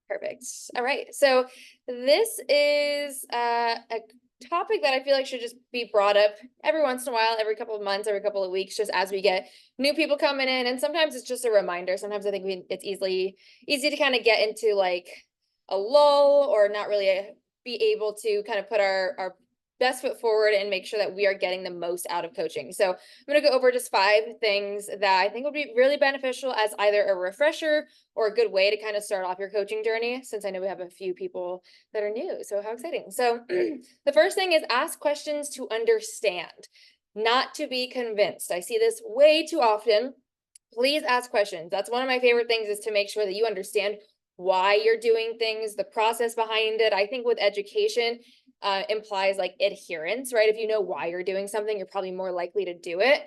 Perfect. All right. So this is a topic that I feel like should just be brought up every once in a while, every couple of months, every couple of weeks, just as we get new people coming in. And sometimes it's just a reminder. Sometimes I think it's easy to kind of get into like a lull or not really be able to kind of put our best foot forward and make sure that we are getting the most out of coaching. So I'm going to go over just 5 things that I think would be really beneficial as either a refresher or a good way to kind of start off your coaching journey, since I know we have a few people that are new. So how exciting. So the first thing is ask questions to understand, not to be convinced. I see this way too often. Please ask questions. That's one of my favorite things, is to make sure that you understand why you're doing things, the process behind it. I think with education, implies like adherence, right? If you know why you're doing something, you're probably more likely to do it.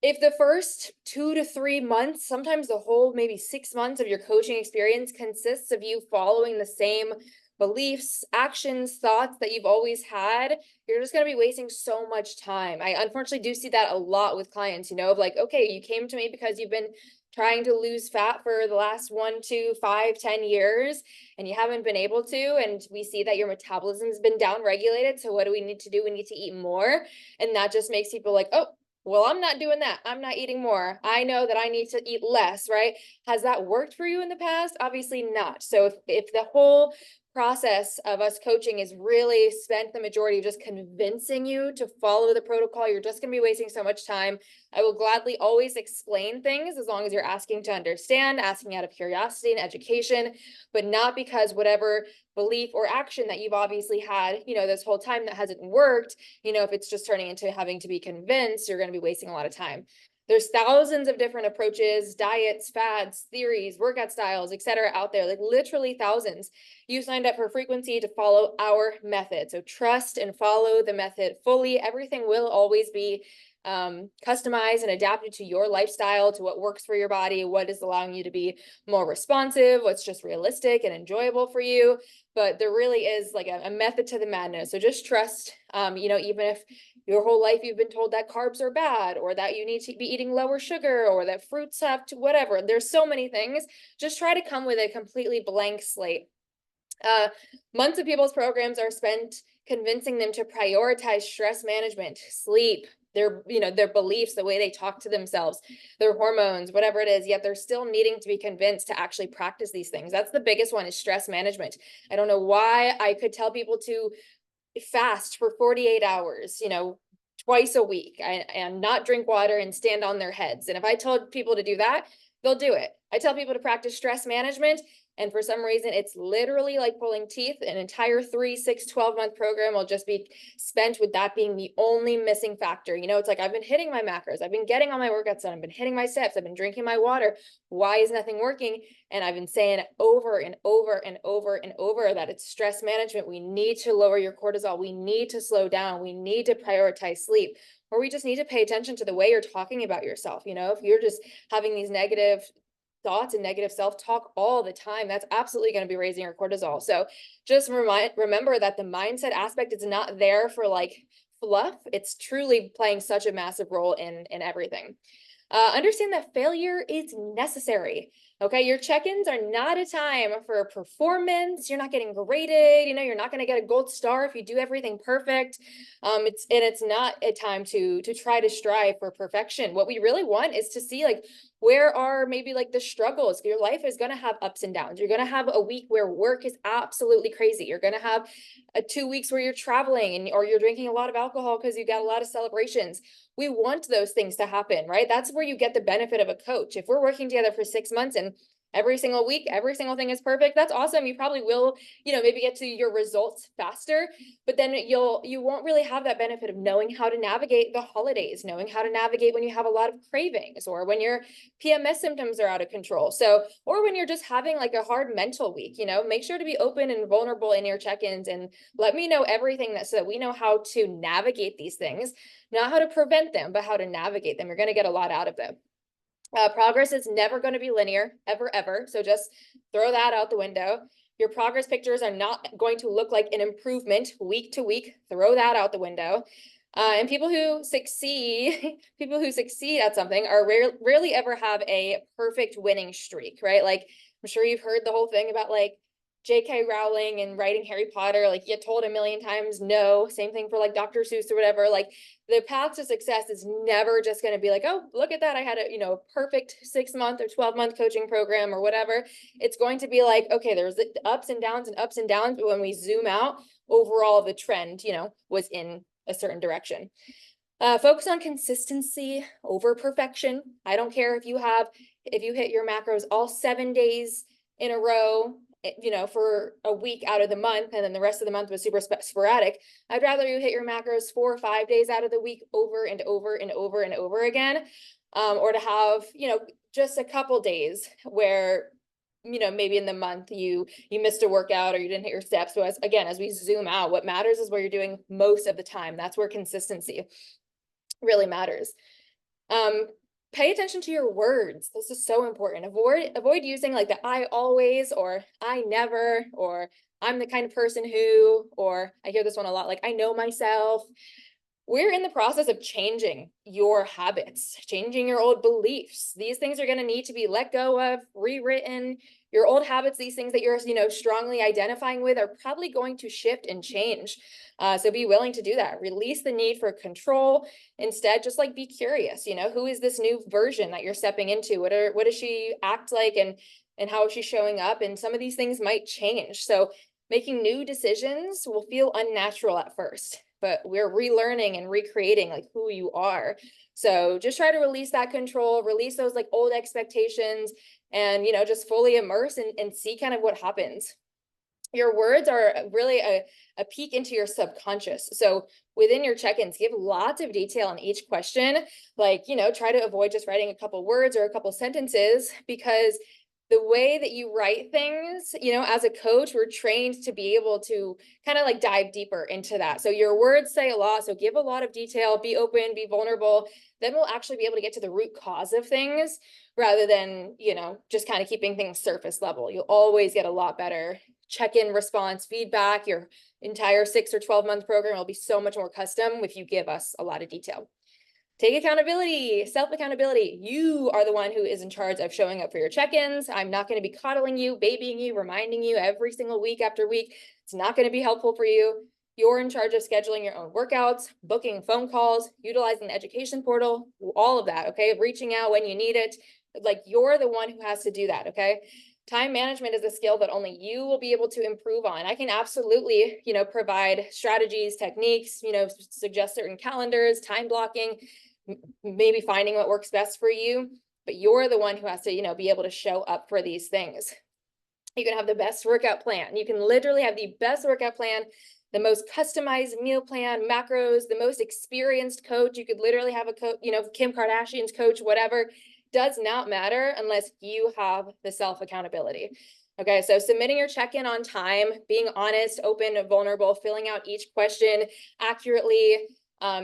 If the first 2 to 3 months, sometimes the whole maybe 6 months of your coaching experience consists of you following the same beliefs, actions, thoughts that you've always had, you're just going to be wasting so much time. I unfortunately do see that a lot with clients, of like, okay, you came to me because you've been trying to lose fat for the last 1, 2, 5, 10 years, and you haven't been able to. And we see that your metabolism has been down regulated. So what do we need to do? We need to eat more. And that just makes people like, oh, well, I'm not doing that. I'm not eating more. I know that I need to eat less, right? Has that worked for you in the past? Obviously not. So if the whole process of us coaching is really spent the majority of just convincing you to follow the protocol, you're just going to be wasting so much time. I will gladly always explain things as long as you're asking to understand, asking out of curiosity and education, but not because whatever belief or action that you've obviously had, this whole time that hasn't worked, if it's just turning into having to be convinced, you're going to be wasting a lot of time. There's thousands of different approaches, diets, fads, theories, workout styles, etc. out there, like literally thousands. You signed up for Frequency to follow our method. So trust and follow the method fully. Everything will always be customized and adapted to your lifestyle, to what works for your body, what is allowing you to be more responsive, what's just realistic and enjoyable for you. But there really is like a method to the madness. So just trust, even if your whole life you've been told that carbs are bad, or that you need to be eating lower sugar, or that fruits have to whatever. There's so many things. Just try to come with a completely blank slate. Months of people's programs are spent convincing them to prioritize stress management, sleep, their beliefs, the way they talk to themselves, their hormones, whatever it is, yet they're still needing to be convinced to actually practice these things. That's the biggest one, is stress management. I don't know why I could tell people to fast for 48 hours, twice a week, and not drink water and stand on their heads. And if I told people to do that, they'll do it. I tell people to practice stress management, and for some reason, it's literally like pulling teeth. An entire 3, 6, 12-month program will just be spent with that being the only missing factor. It's like, I've been hitting my macros. I've been getting all my workouts done. I've been hitting my steps. I've been drinking my water. Why is nothing working? And I've been saying over and over and over and over that it's stress management. We need to lower your cortisol. We need to slow down. We need to prioritize sleep. Or we just need to pay attention to the way you're talking about yourself. If you're just having these negative thoughts and negative self-talk all the time, that's absolutely going to be raising your cortisol. So just remember that the mindset aspect is not there for like fluff. It's truly playing such a massive role in everything. Understand that failure is necessary. Okay, your check-ins are not a time for performance. You're not getting graded. You're not going to get a gold star if you do everything perfect. It's not a time to try to strive for perfection. What we really want is to see like, where are maybe like the struggles. Your life is going to have ups and downs. You're going to have a week where work is absolutely crazy. You're going to have 2 weeks where you're traveling or you're drinking a lot of alcohol because you got a lot of celebrations. We want those things to happen, right? That's where you get the benefit of a coach. If we're working together for 6 months and every single week, every single thing is perfect, that's awesome. You probably will, maybe get to your results faster, but then you won't really have that benefit of knowing how to navigate the holidays, knowing how to navigate when you have a lot of cravings, or when your PMS symptoms are out of control. So, or when you're just having like a hard mental week, make sure to be open and vulnerable in your check-ins and let me know everything, so that we know how to navigate these things, not how to prevent them, but how to navigate them. You're going to get a lot out of them. Progress is never going to be linear, ever, ever. So just throw that out the window. Your progress pictures are not going to look like an improvement week to week. Throw that out the window. And people who succeed at something are rarely ever have a perfect winning streak, right? Like, I'm sure you've heard the whole thing about like JK Rowling and writing Harry Potter, like you get told a million times no. Same thing for like Dr. Seuss or whatever. Like the path to success is never just going to be like, oh, look at that, I had a, you know, perfect 6-month or 12-month coaching program or whatever. It's going to be like, okay, there's the ups and downs, but when we zoom out, overall the trend, you know, was in a certain direction. Focus on consistency over perfection. I don't care if you hit your macros all 7 days in a row, you know, for a week out of the month, and then the rest of the month was super sporadic. I'd rather you hit your macros 4 or 5 days out of the week over and over and over and over again, or to have, you know, just a couple days where, you know, maybe in the month you missed a workout or you didn't hit your steps. So as we zoom out, what matters is what you're doing most of the time. That's where consistency really matters. Pay attention to your words. This is so important. Avoid using like the I always, or I never, or I'm the kind of person who, or I hear this one a lot, like I know myself. We're in the process of changing your habits, changing your old beliefs. These things are going to need to be let go of, rewritten. Your old habits, these things that you're, you know, strongly identifying with, are probably going to shift and change. So be willing to do that. Release the need for control. Instead, just like be curious. You know, who is this new version that you're stepping into? What does she act like, and how is she showing up? And some of these things might change. So making new decisions will feel unnatural at first, but we're relearning and recreating like who you are. So just try to release that control, release those like old expectations, and, you know, just fully immerse and see kind of what happens. Your words are really a peek into your subconscious. So within your check-ins, give lots of detail on each question. Like, you know, try to avoid just writing a couple words or a couple sentences, because the way that you write things, you know, as a coach, we're trained to be able to kind of like dive deeper into that. So your words say a lot. So give a lot of detail, be open, be vulnerable. Then we'll actually be able to get to the root cause of things rather than, you know, just kind of keeping things surface level. You'll always get a lot better check-in response feedback. Your entire 6 or 12-month program will be so much more custom if you give us a lot of detail. Take accountability, self-accountability. You are the one who is in charge of showing up for your check-ins. I'm not going to be coddling you, babying you, reminding you every single week after week. It's not going to be helpful for you. You're in charge of scheduling your own workouts, booking phone calls, utilizing the education portal, all of that, okay? Reaching out when you need it. Like, you're the one who has to do that, okay? Time management is a skill that only you will be able to improve on. I can absolutely, you know, provide strategies, techniques, you know, suggest certain calendars, time blocking, maybe finding what works best for you, but you're the one who has to, you know, be able to show up for these things. You can have the best workout plan. You can literally have the best workout plan, the most customized meal plan, macros, the most experienced coach. You could literally have a coach, you know, Kim Kardashian's coach, whatever. Does not matter unless you have the self-accountability. Okay, so submitting your check-in on time, being honest, open, vulnerable, filling out each question accurately,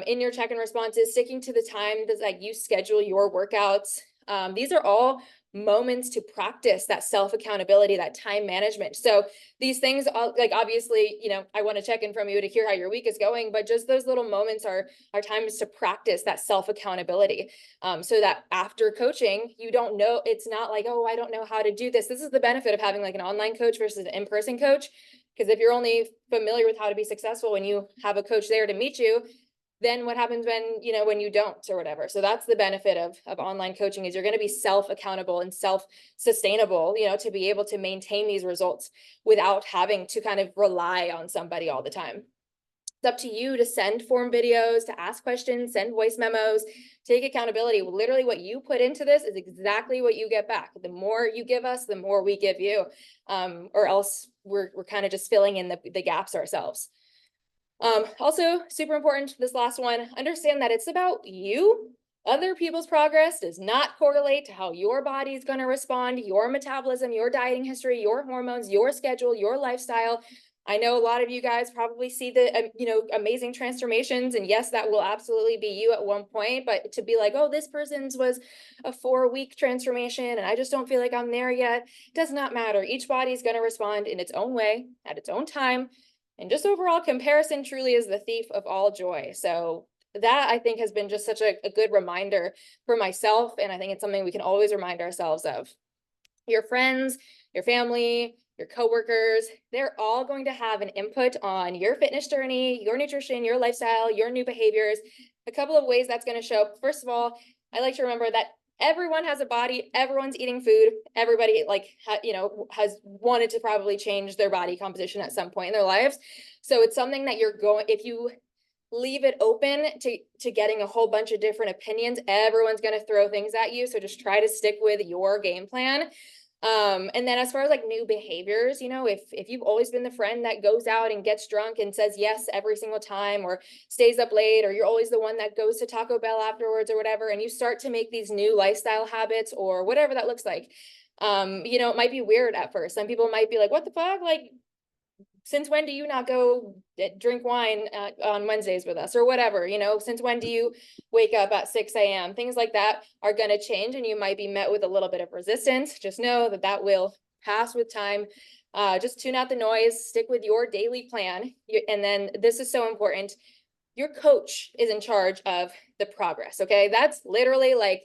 in your check-in responses, sticking to the time that you schedule your workouts. These are all moments to practice that self-accountability, that time management. So these things, like, obviously, you know, I want to check in from you to hear how your week is going, but just those little moments are times to practice that self-accountability. So that after coaching, you don't know, it's not like, oh, I don't know how to do this. This is the benefit of having like an online coach versus an in-person coach. Because if you're only familiar with how to be successful when you have a coach there to meet you, then what happens when, you know, when you don't or whatever. So that's the benefit of online coaching, is you're going to be self-accountable and self-sustainable, you know, to be able to maintain these results without having to kind of rely on somebody all the time. It's up to you to send form videos, to ask questions, send voice memos, take accountability. Literally what you put into this is exactly what you get back. The more you give us, the more we give you, or else we're kind of just filling in the gaps ourselves. Also super important, this last one, understand that it's about you. Other people's progress does not correlate to how your body is going to respond, your metabolism, your dieting history, your hormones, your schedule, your lifestyle. I know a lot of you guys probably see the, you know, amazing transformations, and yes, that will absolutely be you at one point, but to be like, oh, this person's was a 4-week transformation and I just don't feel like I'm there yet, does not matter. Each body is going to respond in its own way, at its own time. And just overall, comparison truly is the thief of all joy. So that, I think, has been just such a good reminder for myself. And I think it's something we can always remind ourselves of. Your friends, your family, your coworkers, they're all going to have an input on your fitness journey, your nutrition, your lifestyle, your new behaviors. A couple of ways that's going to show up. First of all, I like to remember that everyone has a body, everyone's eating food, everybody has wanted to probably change their body composition at some point in their lives. So it's something that you're going, if you leave it open to getting a whole bunch of different opinions, everyone's going to throw things at you. So just try to stick with your game plan. And then as far as like new behaviors, if you've always been the friend that goes out and gets drunk and says yes every single time, or stays up late, or you're always the one that goes to Taco Bell afterwards or whatever, and you start to make these new lifestyle habits or whatever that looks like, it might be weird at first. Some people might be like, what the fuck? Like, since when do you not go drink wine on Wednesdays with us or whatever, since when do you wake up at 6 a.m.? Things like that are going to change, and you might be met with a little bit of resistance. Just know that that will pass with time. Just tune out the noise, stick with your daily plan. And then this is so important. Your coach is in charge of the progress. Okay. That's literally like,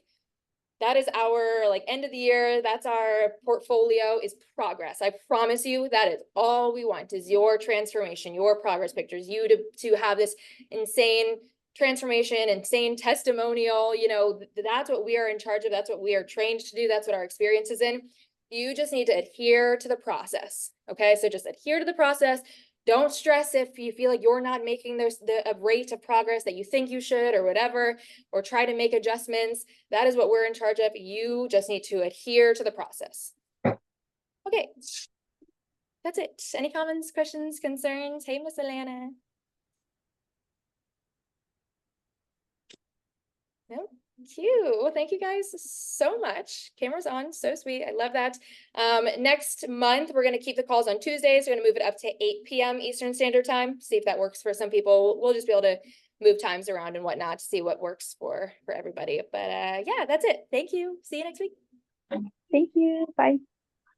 that is our like end of the year. That's our portfolio, is progress. I promise you that is all we want, is your transformation, your progress pictures, you to have this insane transformation, insane testimonial. That's what we are in charge of. That's what we are trained to do. That's what our experience is in. You just need to adhere to the process. Okay. So just adhere to the process. Don't stress if you feel like you're not making the rate of progress that you think you should or whatever, or try to make adjustments. That is what we're in charge of. You just need to adhere to the process. Okay. That's it. Any comments, questions, concerns? Hey, Miss Alana. No? Cute. Well, thank you guys so much. Camera's on. So sweet. I love that. Next month, we're going to keep the calls on Tuesdays. We're going to move it up to 8 p.m. Eastern Standard Time. See if that works for some people. We'll just be able to move times around and whatnot to see what works for everybody. But yeah, that's it. Thank you. See you next week. Thank you. Bye.